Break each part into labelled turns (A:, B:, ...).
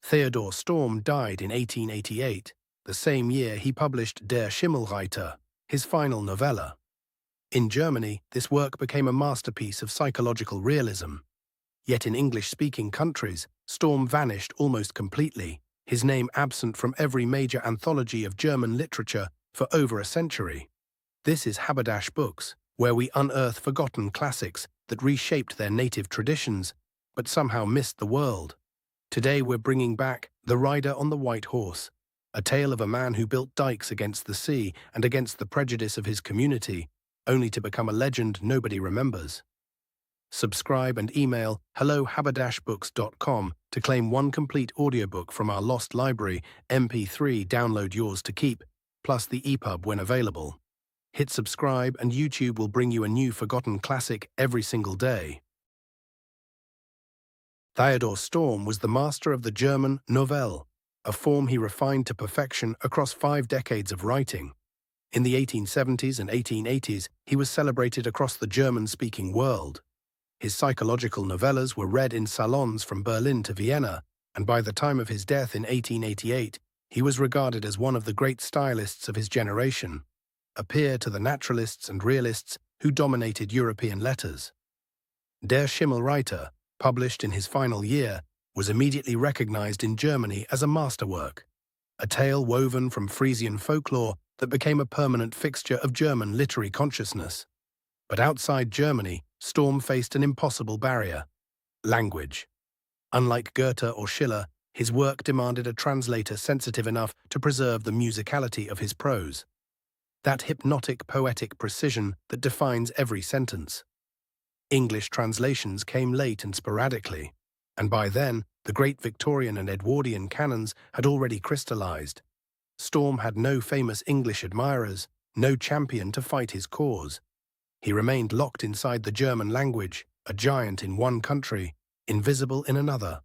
A: Theodor Storm died in 1888, the same year he published Der Schimmelreiter, his final novella. In Germany, this work became a masterpiece of psychological realism. Yet in English-speaking countries, Storm vanished almost completely, his name absent from every major anthology of German literature for over a century. This is Haberdash Books, where we unearth forgotten classics that reshaped their native traditions, but somehow missed the world. Today we're bringing back The Rider on the White Horse, a tale of a man who built dikes against the sea and against the prejudice of his community, only to become a legend nobody remembers. Subscribe and email hello@haberdashbooks.com to claim one complete audiobook from our lost library, MP3 download yours to keep, plus the EPUB when available. Hit subscribe and YouTube will bring you a new forgotten classic every single day. Theodor Storm was the master of the German Novelle, a form he refined to perfection across 5 decades of writing. In the 1870s and 1880s, he was celebrated across the German-speaking world. His psychological novellas were read in salons from Berlin to Vienna, and by the time of his death in 1888, he was regarded as one of the great stylists of his generation, a peer to the naturalists and realists who dominated European letters. Der Schimmelreiter, published in his final year, was immediately recognized in Germany as a masterwork, a tale woven from Frisian folklore that became a permanent fixture of German literary consciousness. But outside Germany, Storm faced an impossible barrier: language. Unlike Goethe or Schiller, his work demanded a translator sensitive enough to preserve the musicality of his prose, that hypnotic poetic precision that defines every sentence. English translations came late and sporadically, and by then, the great Victorian and Edwardian canons had already crystallized. Storm had no famous English admirers, no champion to fight his cause. He remained locked inside the German language, a giant in one country, invisible in another.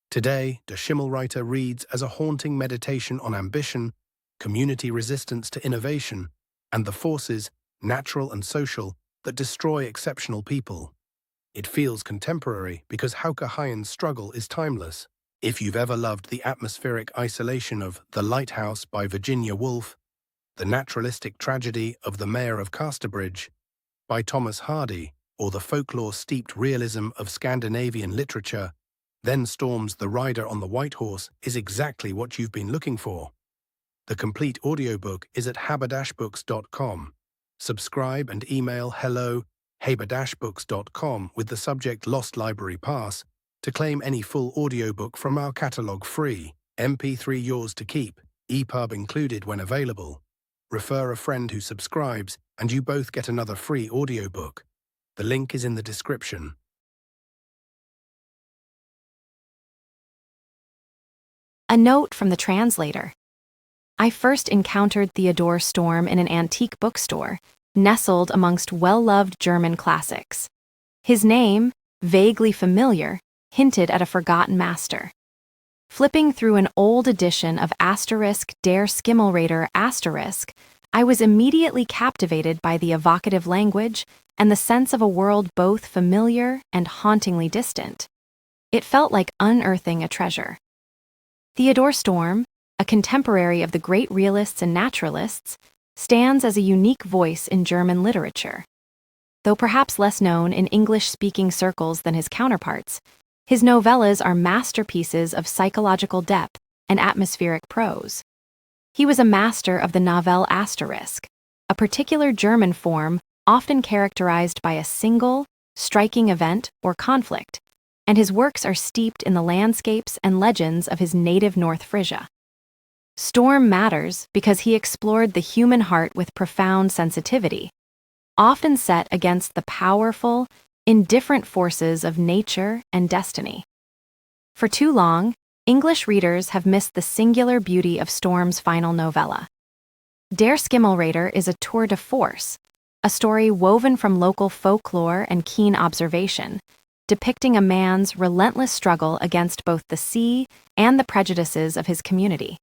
A: Today, Der Schimmelreiter reads as a haunting meditation on ambition, community resistance to innovation, and the forces, natural and social, that destroy exceptional people. It feels contemporary because Hauke Hayen's struggle is timeless. If you've ever loved the atmospheric isolation of The Lighthouse by Virginia Woolf, the naturalistic tragedy of The Mayor of Casterbridge by Thomas Hardy, or the folklore-steeped realism of Scandinavian literature, then Storm's The Rider on the White Horse is exactly what you've been looking for. The complete audiobook is at haberdashbooks.com. Subscribe and email hello@haberdashbooks.com with the subject Lost Library Pass to claim any full audiobook from our catalogue free, MP3 yours to keep, EPUB included when available. Refer a friend who subscribes, and you both get another free audiobook. The link is in the description.
B: A note from the translator. I first encountered Theodor Storm in an antique bookstore, nestled amongst well-loved German classics. His name, vaguely familiar, hinted at a forgotten master. Flipping through an old edition of Der Schimmelreiter I was immediately captivated by the evocative language and the sense of a world both familiar and hauntingly distant. It felt like unearthing a treasure. Theodor Storm, a contemporary of the great realists and naturalists, stands as a unique voice in German literature. Though perhaps less known in English-speaking circles than his counterparts, his novellas are masterpieces of psychological depth and atmospheric prose. He was a master of the Novelle Asterisk, a particular German form often characterized by a single, striking event or conflict, and his works are steeped in the landscapes and legends of his native North Frisia. Storm matters because he explored the human heart with profound sensitivity, often set against the powerful, indifferent forces of nature and destiny. For too long, English readers have missed the singular beauty of Storm's final novella. Der Schimmelreiter is a tour de force, a story woven from local folklore and keen observation, depicting a man's relentless struggle against both the sea and the prejudices of his community.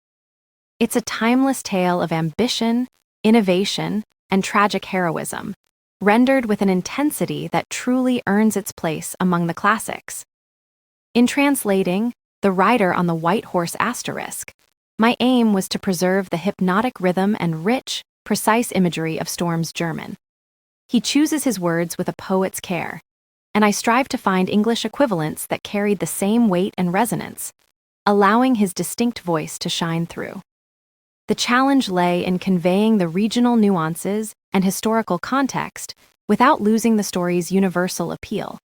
B: It's a timeless tale of ambition, innovation, and tragic heroism, rendered with an intensity that truly earns its place among the classics. In translating, the rider on the white horse asterisk. My aim was to preserve the hypnotic rhythm and rich, precise imagery of Storm's German. He chooses his words with a poet's care, and I strive to find English equivalents that carried the same weight and resonance, allowing his distinct voice to shine through. The challenge lay in conveying the regional nuances and historical context without losing the story's universal appeal,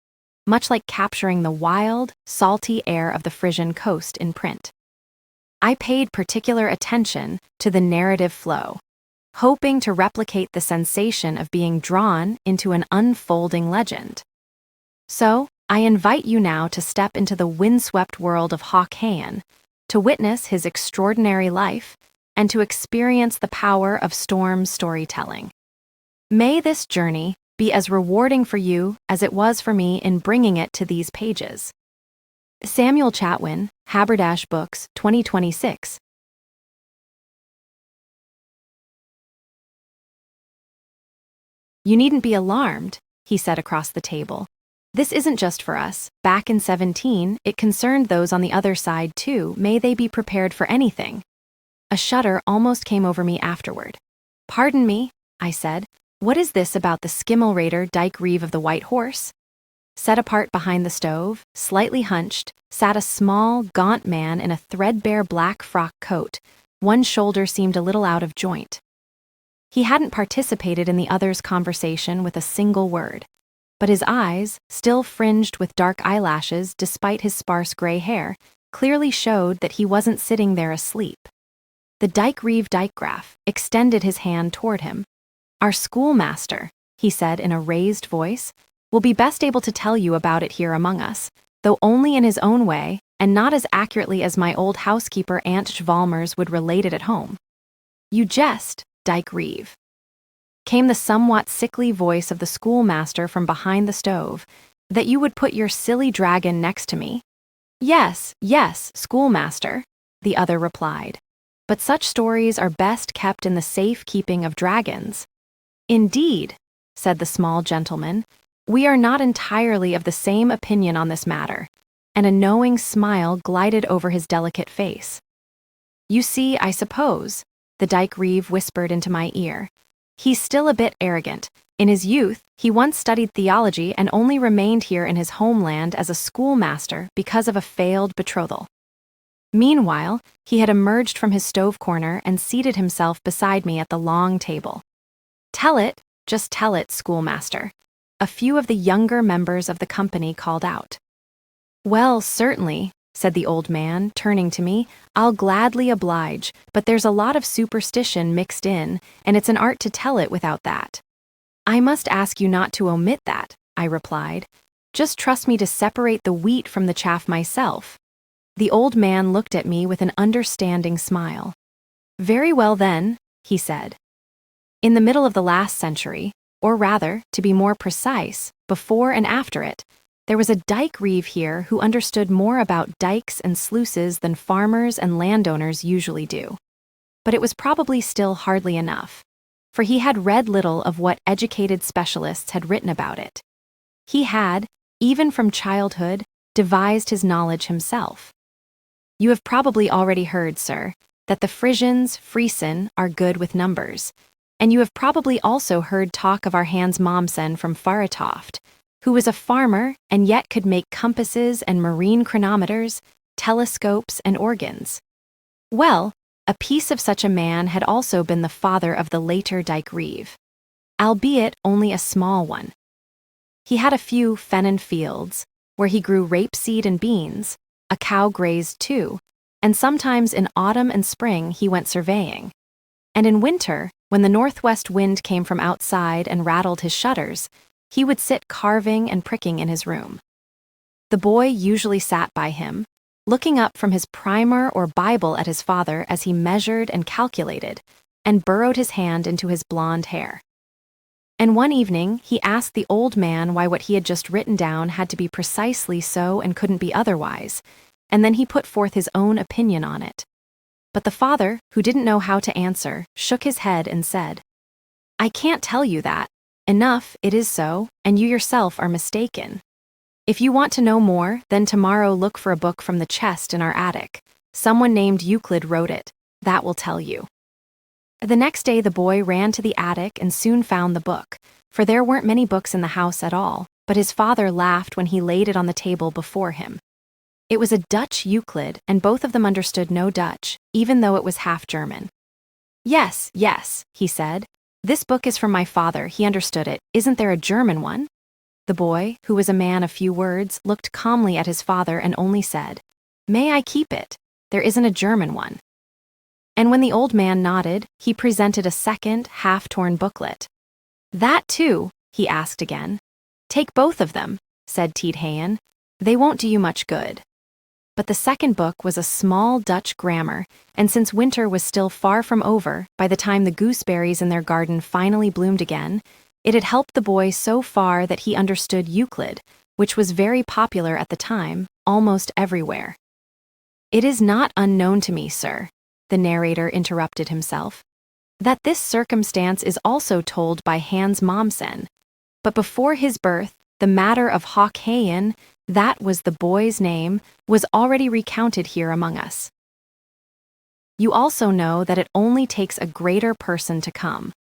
B: much like capturing the wild, salty air of the Frisian coast in print. I paid particular attention to the narrative flow, hoping to replicate the sensation of being drawn into an unfolding legend. So, I invite you now to step into the windswept world of Hawk Hayen, to witness his extraordinary life, and to experience the power of Storm's storytelling. May this journey be as rewarding for you as it was for me in bringing it to these pages. Samuel Chatwin, Haberdash Books, 2026. You needn't be alarmed, he said across the table. This isn't just for us. Back in 17, it concerned those on the other side too. May they be prepared for anything. A shudder almost came over me afterward. Pardon me, I said. What is this about the skimmel raider Dyke Reeve of the White Horse? Set apart behind the stove, slightly hunched, sat a small, gaunt man in a threadbare black frock coat. One shoulder seemed a little out of joint. He hadn't participated in the other's conversation with a single word, but his eyes, still fringed with dark eyelashes despite his sparse gray hair, clearly showed that he wasn't sitting there asleep. The Dyke Reeve Dykegraph extended his hand toward him. Our schoolmaster, he said in a raised voice, will be best able to tell you about it here among us, though only in his own way and not as accurately as my old housekeeper Aunt Schvalmers would relate it at home. You jest, Dyke Reeve. Came the somewhat sickly voice of the schoolmaster from behind the stove, that you would put your silly dragon next to me? Yes, yes, schoolmaster, the other replied. But such stories are best kept in the safe keeping of dragons. Indeed, said the small gentleman, we are not entirely of the same opinion on this matter, and a knowing smile glided over his delicate face. You see, I suppose, the Dyke Reeve whispered into my ear. He's still a bit arrogant. In his youth, he once studied theology and only remained here in his homeland as a schoolmaster because of a failed betrothal. Meanwhile, he had emerged from his stove corner and seated himself beside me at the long table. Tell it, just tell it, schoolmaster. A few of the younger members of the company called out. Well, certainly, said the old man, turning to me, I'll gladly oblige, but there's a lot of superstition mixed in, and it's an art to tell it without that. I must ask you not to omit that, I replied. Just trust me to separate the wheat from the chaff myself. The old man looked at me with an understanding smile. Very well then, he said. In the middle of the last century, or rather, to be more precise, before and after it, there was a Dyke Reeve here who understood more about dikes and sluices than farmers and landowners usually do. But it was probably still hardly enough, for he had read little of what educated specialists had written about it. He had, even from childhood, devised his knowledge himself. You have probably already heard, sir, that the Frisians, Friesen, are good with numbers, and you have probably also heard talk of our Hans Mommsen from Faratoft, who was a farmer and yet could make compasses and marine chronometers, telescopes and organs. Well, a piece of such a man had also been the father of the later Dyke Reeve, albeit only a small one. He had a few fennen fields, where he grew rapeseed and beans, a cow grazed too, and sometimes in autumn and spring he went surveying. And in winter, when the northwest wind came from outside and rattled his shutters, he would sit carving and pricking in his room. The boy usually sat by him, looking up from his primer or Bible at his father as he measured and calculated, and burrowed his hand into his blonde hair. And one evening, he asked the old man why what he had just written down had to be precisely so and couldn't be otherwise, and then he put forth his own opinion on it. But the father, who didn't know how to answer, shook his head and said, I can't tell you that. Enough, it is so, and you yourself are mistaken. If you want to know more, then tomorrow look for a book from the chest in our attic. Someone named Euclid wrote it. That will tell you. The next day the boy ran to the attic and soon found the book, for there weren't many books in the house at all, but his father laughed when he laid it on the table before him. It was a Dutch Euclid, and both of them understood no Dutch, even though it was half German. Yes, yes, he said. This book is from my father, he understood it. Isn't there a German one? The boy, who was a man of few words, looked calmly at his father and only said, May I keep it? There isn't a German one. And when the old man nodded, he presented a second, half-torn booklet. That too? He asked again. Take both of them, said Theodor. They won't do you much good. But the second book was a small Dutch grammar, and since winter was still far from over, by the time the gooseberries in their garden finally bloomed again, it had helped the boy so far that he understood Euclid, which was very popular at the time, almost everywhere. It is not unknown to me, sir, the narrator interrupted himself, that this circumstance is also told by Hans Mommsen, but before his birth, the matter of Hagen, that was the boy's name, was already recounted here among us. You also know that it only takes a greater person to come,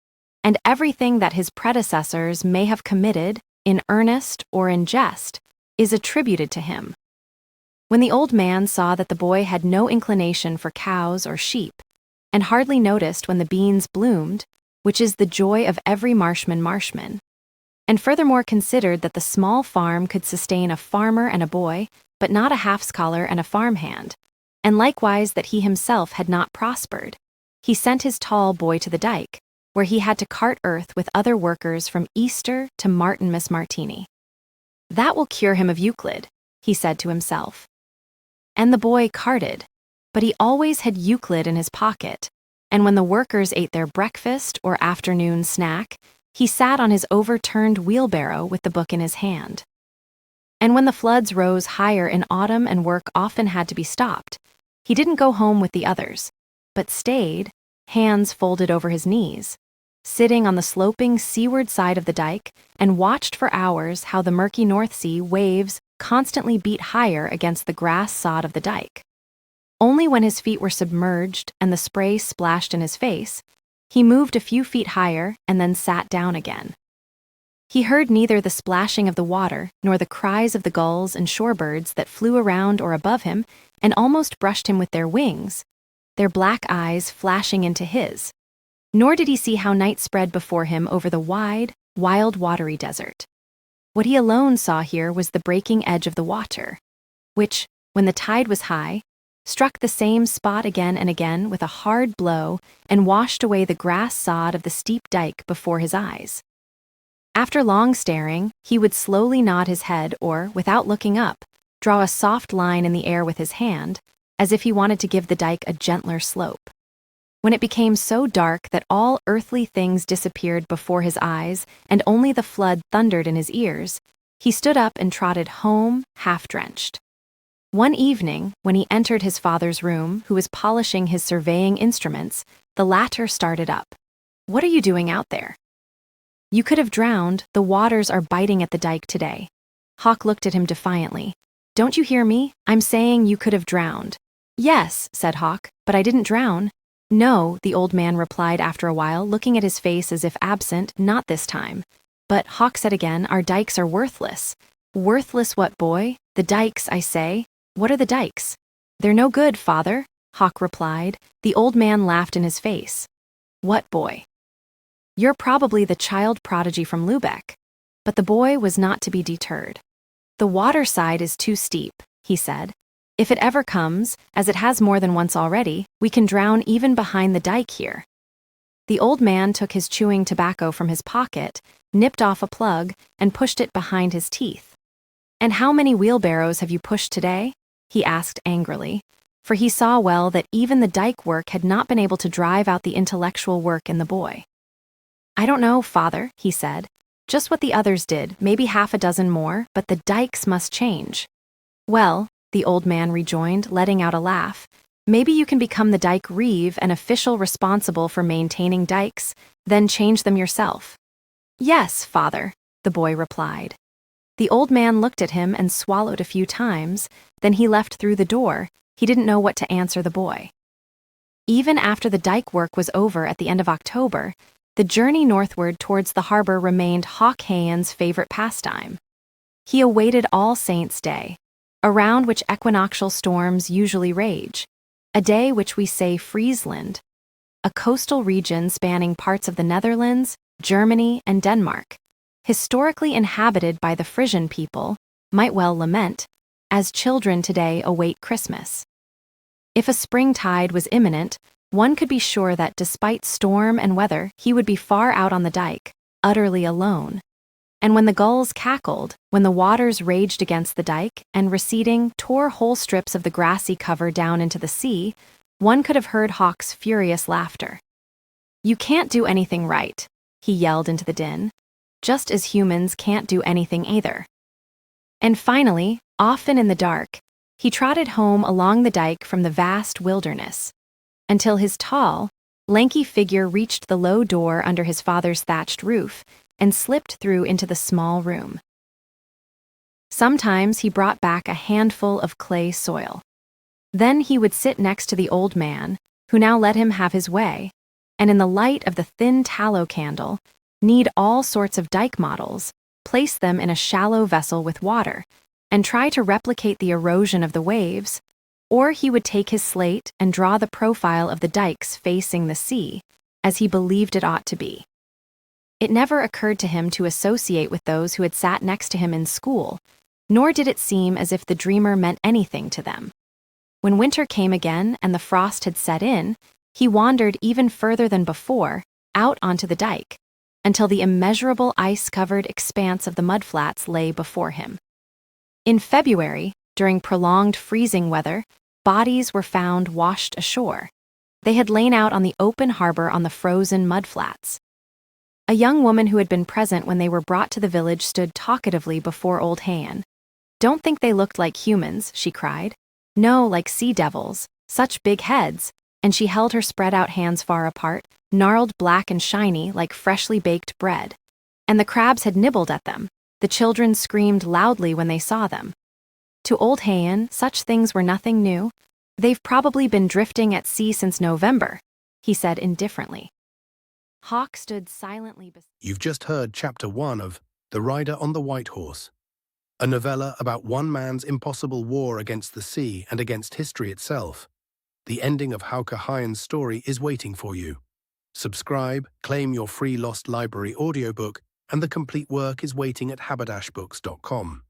B: and everything that his predecessors may have committed, in earnest or in jest, is attributed to him. When the old man saw that the boy had no inclination for cows or sheep, and hardly noticed when the beans bloomed, which is the joy of every marshman, and furthermore considered that the small farm could sustain a farmer and a boy, but not a half-scholar and a farmhand, and likewise that he himself had not prospered, he sent his tall boy to the dike, where he had to cart earth with other workers from Easter to Martinmas Martini. That will cure him of Euclid, he said to himself. And the boy carted, but he always had Euclid in his pocket, and when the workers ate their breakfast or afternoon snack, he sat on his overturned wheelbarrow with the book in his hand. And when the floods rose higher in autumn and work often had to be stopped, he didn't go home with the others, but stayed, hands folded over his knees, sitting on the sloping seaward side of the dike and watched for hours how the murky North Sea waves constantly beat higher against the grass sod of the dike. Only when his feet were submerged and the spray splashed in his face, he moved a few feet higher and then sat down again. He heard neither the splashing of the water nor the cries of the gulls and shorebirds that flew around or above him and almost brushed him with their wings, their black eyes flashing into his. Nor did he see how night spread before him over the wide, wild, watery desert. What he alone saw here was the breaking edge of the water, which, when the tide was high, struck the same spot again and again with a hard blow and washed away the grass sod of the steep dike before his eyes. After long staring, he would slowly nod his head or, without looking up, draw a soft line in the air with his hand, as if he wanted to give the dike a gentler slope. When it became so dark that all earthly things disappeared before his eyes and only the flood thundered in his ears, he stood up and trotted home, half-drenched. One evening, when he entered his father's room, who was polishing his surveying instruments, the latter started up. "What are you doing out there?" "You could have drowned. The waters are biting at the dike today." Hawk looked at him defiantly. "Don't you hear me? I'm saying you could have drowned." "Yes," said Hawk, "but I didn't drown." "No," the old man replied after a while, looking at his face as if absent, "not this time." "But," Hawk said again, "our dikes are worthless." "Worthless what, boy?" "The dikes, I say." "What are the dikes?" "They're no good, father," Hawk replied. The old man laughed in his face. "What boy?" "You're probably the child prodigy from Lübeck." But the boy was not to be deterred. "The water side is too steep," he said. "If it ever comes, as it has more than once already, we can drown even behind the dike here." The old man took his chewing tobacco from his pocket, nipped off a plug, and pushed it behind his teeth. "And how many wheelbarrows have you pushed today?" he asked angrily, for he saw well that even the dike work had not been able to drive out the intellectual work in the boy. "I don't know, father," he said. "Just what the others did, maybe half a dozen more, but the dikes must change." "Well," the old man rejoined, letting out a laugh, "maybe you can become the dike reeve and official responsible for maintaining dikes, then change them yourself." "Yes, father," the boy replied. The old man looked at him and swallowed a few times, then he left through the door. He didn't know what to answer the boy. Even after the dike work was over at the end of October, the journey northward towards the harbor remained Hawk Hayen's favorite pastime. He awaited All Saints' Day, around which equinoctial storms usually rage, a day which we say Friesland, a coastal region spanning parts of the Netherlands, Germany, and Denmark, historically inhabited by the Frisian people, might well lament, as children today await Christmas. If a spring tide was imminent, one could be sure that despite storm and weather, he would be far out on the dike, utterly alone. And when the gulls cackled, when the waters raged against the dike and receding tore whole strips of the grassy cover down into the sea, one could have heard Hawk's furious laughter. "You can't do anything right," he yelled into the din, just as humans can't do anything either. And finally, often in the dark, he trotted home along the dike from the vast wilderness, until his tall, lanky figure reached the low door under his father's thatched roof and slipped through into the small room. Sometimes he brought back a handful of clay soil. Then he would sit next to the old man, who now let him have his way, and in the light of the thin tallow candle, knead all sorts of dike models, place them in a shallow vessel with water, and try to replicate the erosion of the waves, or he would take his slate and draw the profile of the dikes facing the sea, as he believed it ought to be. It never occurred to him to associate with those who had sat next to him in school, nor did it seem as if the dreamer meant anything to them. When winter came again and the frost had set in, he wandered even further than before, out onto the dike, until the immeasurable ice-covered expanse of the mudflats lay before him. In February, during prolonged freezing weather, bodies were found washed ashore. They had lain out on the open harbor on the frozen mudflats. A young woman who had been present when they were brought to the village stood talkatively before old Hayen. "Don't think they looked like humans," she cried. "No, like sea devils, such big heads," and she held her spread-out hands far apart, gnarled black and shiny like freshly baked bread. And the crabs had nibbled at them. The children screamed loudly when they saw them. To old Hayen, such things were nothing new. "They've probably been drifting at sea since November," he said indifferently. Hawk stood silently beside.
A: You've just heard Chapter 1 of The Rider on the White Horse, a novella about one man's impossible war against the sea and against history itself. The ending of Hauke Hayen's story is waiting for you. Subscribe, claim your free Lost Library audiobook, and the complete work is waiting at haberdashbooks.com.